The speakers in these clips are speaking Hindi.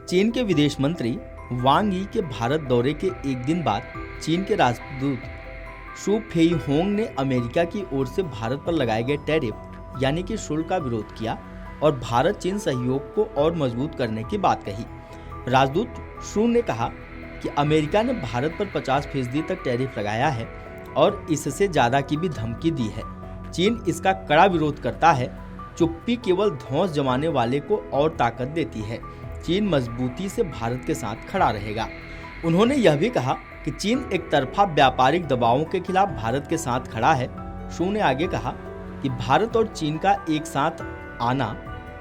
चीन के विदेश मंत्री वांग यी के भारत दौरे के एक दिन बाद चीन के राजदूत शू फेईहोंग ने अमेरिका की ओर से भारत पर लगाए गए टैरिफ यानी कि शुल्क का विरोध किया और भारत चीन सहयोग को और मजबूत करने की बात कही। राजदूत शू ने कहा कि अमेरिका ने भारत पर 50% तक टैरिफ लगाया है और इससे ज्यादा की भी धमकी दी है। चीन इसका कड़ा विरोध करता है। चुप्पी केवल धौंस जमाने वाले को और ताकत देती है। चीन मजबूती से भारत के साथ खड़ा रहेगा। उन्होंने यह भी कहा कि चीन एक तरफा व्यापारिक दबावों के खिलाफ भारत के साथ खड़ा है। शू ने आगे कहा कि भारत और चीन का एक साथ आना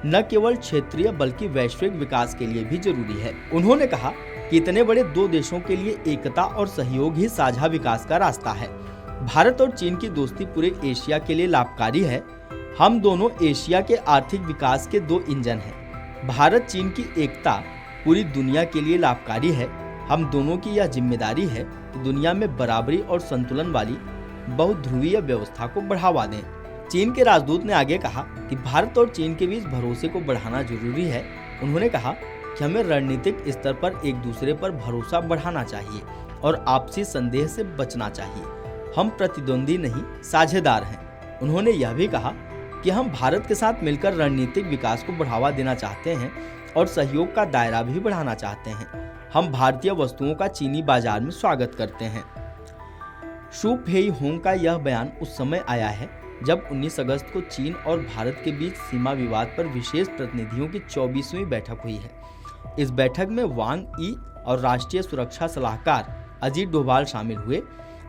न केवल क्षेत्रीय बल्कि वैश्विक विकास के लिए भी जरूरी है। उन्होंने कहा कि इतने बड़े दो देशों के लिए एकता और सहयोग ही साझा विकास का रास्ता है। भारत और चीन की दोस्ती पूरे एशिया के लिए लाभकारी है। हम दोनों एशिया के आर्थिक विकास के दो इंजन हैं। भारत चीन की एकता पूरी दुनिया के लिए लाभकारी है। हम दोनों की यह जिम्मेदारी है कि दुनिया में बराबरी और संतुलन वाली बहुध्रुवीय व्यवस्था को बढ़ावा दें। चीन के राजदूत ने आगे कहा कि भारत और चीन के बीच भरोसे को बढ़ाना जरूरी है। उन्होंने कहा कि हमें रणनीतिक स्तर पर एक दूसरे पर भरोसा बढ़ाना चाहिए और आपसी संदेह से बचना चाहिए। हम प्रतिद्वंदी नहीं, साझेदार हैं। उन्होंने यह भी कहा कि हम भारत के साथ मिलकर रणनीतिक विकास को बढ़ावा देना चाहते हैं और सहयोग का दायरा भी बढ़ाना चाहते हैं। हम भारतीय वस्तुओं का चीनी बाजार में स्वागत करते हैं। शू फेईहोंग का यह बयान उस समय आया है जब 19 अगस्त को चीन और भारत के बीच सीमा विवाद पर विशेष प्रतिनिधियों की 24वीं बैठक हुई है। इस बैठक में वांग यी और राष्ट्रीय सुरक्षा सलाहकार अजीत डोभाल शामिल हुए।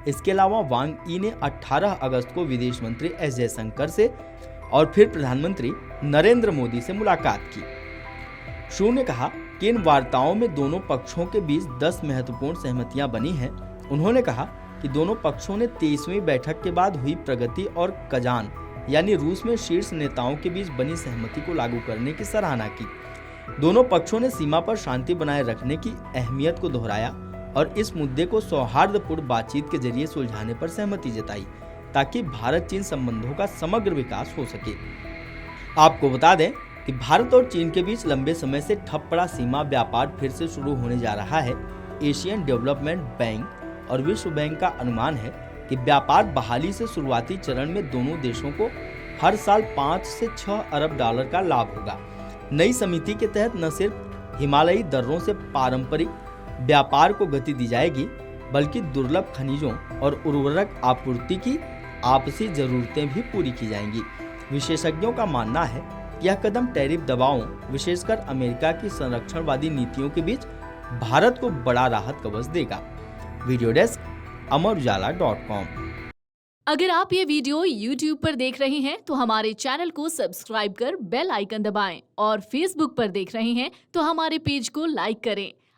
इसके अलावा वांग यी ने 18 अगस्त को विदेश मंत्री एस जयशंकर से और फिर प्रधानमंत्री नरेंद्र मोदी से मुलाकात की। शू ने कहा कि इन वार्ताओं में दोनों पक्षों के बीच 10 महत्वपूर्ण सहमतियां बनी हैं। उन्होंने कहा कि दोनों पक्षों ने 23वीं बैठक के बाद हुई प्रगति और कजान यानी रूस में शीर्ष नेताओं के बीच बनी सहमति को लागू करने की सराहना की। दोनों पक्षों ने सीमा पर शांति बनाए रखने की अहमियत को दोहराया और इस मुद्दे को सौहार्दपूर्ण बातचीत के जरिए सुलझाने पर सहमति जताई ताकि भारत चीन संबंधों का समग्र विकास हो सके। आपको बता दें कि भारत और चीन के बीच लंबे समय से ठप पड़ा सीमा व्यापार फिर से शुरू होने जा रहा है। एशियन डेवलपमेंट बैंक और विश्व बैंक का अनुमान है कि व्यापार बहाली से शुरुआती चरण में दोनों देशों को हर साल 5 से 6 अरब डॉलर का लाभ होगा। नई समिति के तहत न सिर्फ हिमालयी दर्रों से पारंपरिक व्यापार को गति दी जाएगी बल्कि दुर्लभ खनिजों और उर्वरक आपूर्ति की आपसी जरूरतें भी पूरी की जाएंगी। विशेषज्ञों का मानना है कि यह कदम टैरिफ दबावों विशेषकर अमेरिका की संरक्षणवादी नीतियों के बीच भारत को बड़ा राहत कवच देगा। Video desk amarujala.com। अगर आप ये वीडियो YouTube पर देख रहे हैं तो हमारे चैनल को सब्सक्राइब कर बेल आइकन दबाएं और Facebook पर देख रहे हैं तो हमारे पेज को लाइक करें।